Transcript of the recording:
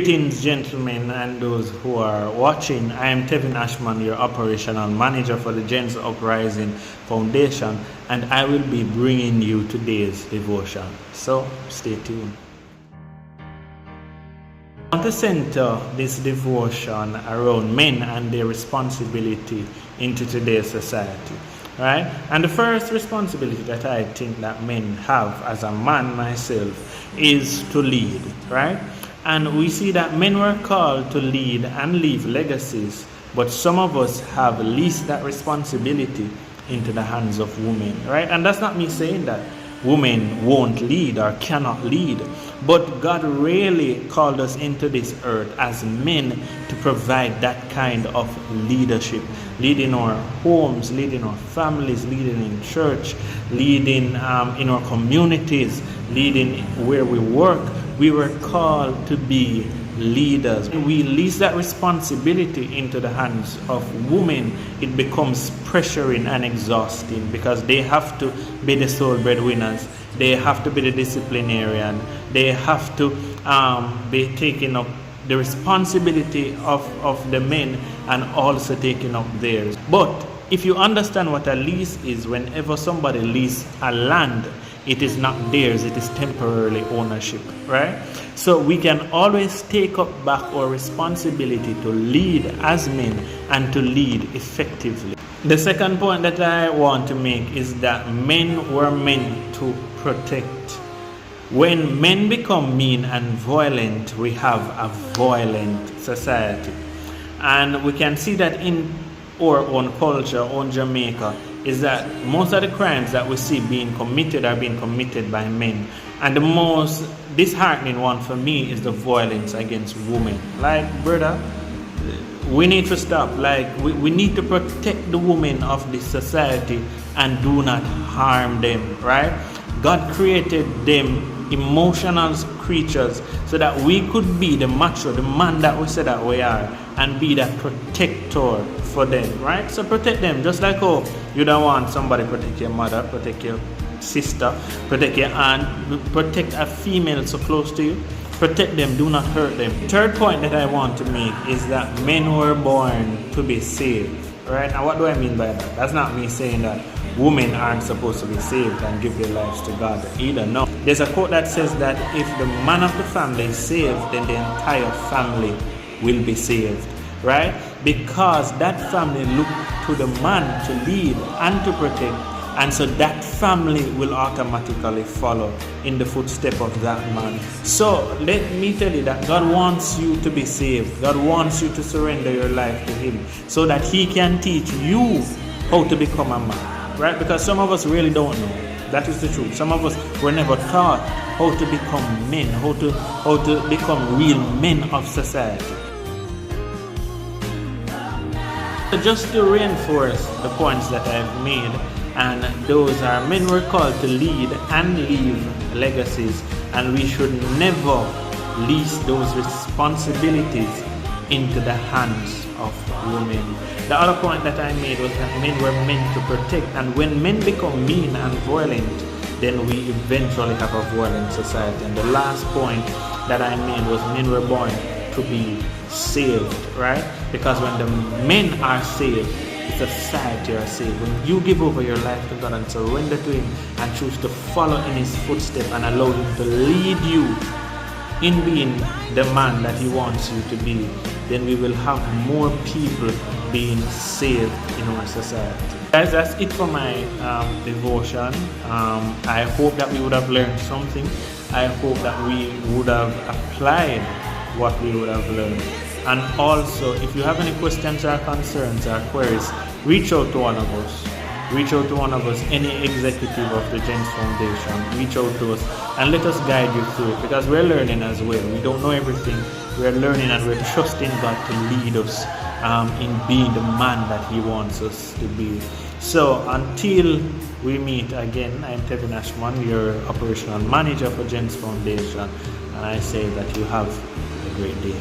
Greetings, gentlemen, and those who are watching. I am Tevin Ashman, your operational manager for the Gens Uprising Foundation, and I will be bringing you today's devotion. So stay tuned. I want to center this devotion around men and their responsibility into today's society. Right? And the first responsibility that I think that men have as a man myself is to lead, right? And we see that men were called to lead and leave legacies, but some of us have leased that responsibility into the hands of women, right? And that's not me saying that women won't lead or cannot lead, but God really called us into this earth as men to provide that kind of leadership, leading our homes, leading our families, leading in church, leading in our communities, leading where we work. We were called to be leaders. When we lease that responsibility into the hands of women, it becomes pressuring and exhausting because they have to be the sole breadwinners, they have to be the disciplinarian, they have to be taking up the responsibility of the men and also taking up theirs. But if you understand what a lease is, whenever somebody leases a land, it is not theirs, it is temporarily ownership, right? So we can always take up back our responsibility to lead as men and to lead effectively. The second point that I want to make is that men were meant to protect. When men become mean and violent, we have a violent society. And we can see that in our own culture, on Jamaica, is that most of the crimes that we see being committed are being committed by men. And the most disheartening one for me is the violence against women. Like, brother, we need to stop. Like, we need to protect the women of this society and do not harm them, right? God created them emotional creatures so that we could be the macho, the man that we say that we are, and be that protector for them, right? So protect them, just like how you don't want somebody to protect your mother, protect your sister, protect your aunt, protect a female so close to you. Protect them, do not hurt them. Third point that I want to make is that men were born to be saved, right? And what do I mean by that? That's not me saying that women aren't supposed to be saved and give their lives to God either. No. There's a quote that says that if the man of the family is saved, then the entire family will be saved, right? Because that family look to the man to lead and to protect, and so that family will automatically follow in the footstep of that man. So let me tell you that God wants you to be saved. God wants you to surrender your life to Him so that He can teach you how to become a man, right? Because some of us really don't know. That is the truth. Some of us were never taught how to become men, how to become real men of society. Just to reinforce the points that I've made, and those are men were called to lead and leave legacies, and we should never lease those responsibilities into the hands of women. The other point that I made was that men were meant to protect, and when men become mean and violent, then we eventually have a violent society. And the last point that I made was men were born to be saved, right? Because when the men are saved, the society are saved. When you give over your life to God and surrender to Him and choose to follow in His footsteps and allow Him to lead you in being the man that He wants you to be, then we will have more people being saved in our society. Guys, that's it for my devotion. I hope that we would have learned something. I hope that we would have applied what we would have learned. And also, if you have any questions or concerns or queries, reach out to one of us. Reach out to one of us, any executive of the Gens Foundation. Reach out to us and let us guide you through it, because we're learning as well. We don't know everything. We're learning and we're trusting God to lead us in being the man that He wants us to be. So until we meet again, I'm Tevin Ashman, your operational manager for Gens Foundation, and I say that you have a great day.